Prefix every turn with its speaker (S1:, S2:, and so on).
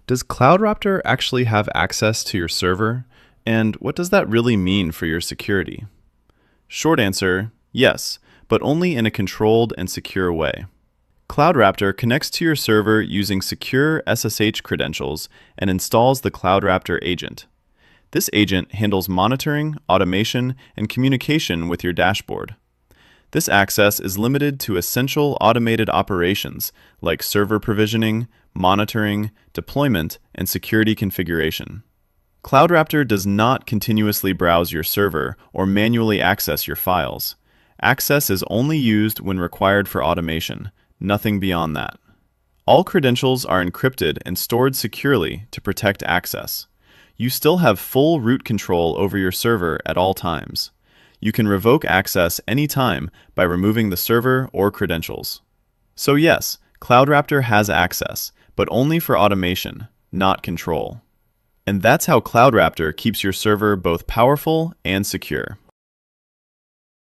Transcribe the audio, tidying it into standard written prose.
S1: Does CloudRaptor actually have access to your server? And what does that really mean for your security? Short answer, yes, but only in a controlled and secure way. CloudRaptor connects to your server using secure SSH credentials and installs the CloudRaptor agent. This agent handles monitoring, automation, and communication with your dashboard. This access is limited to essential automated operations like server provisioning, monitoring, deployment, and security configuration. CloudRaptor does not continuously browse your server or manually access your files. Access is only used when required for automation, nothing beyond that. All credentials are encrypted and stored securely to protect access. You still have full root control over your server at all times. You can revoke access anytime by removing the server or credentials. So yes, CloudRaptor has access, but only for automation, not control. And that's how CloudRaptor keeps your server both powerful and secure.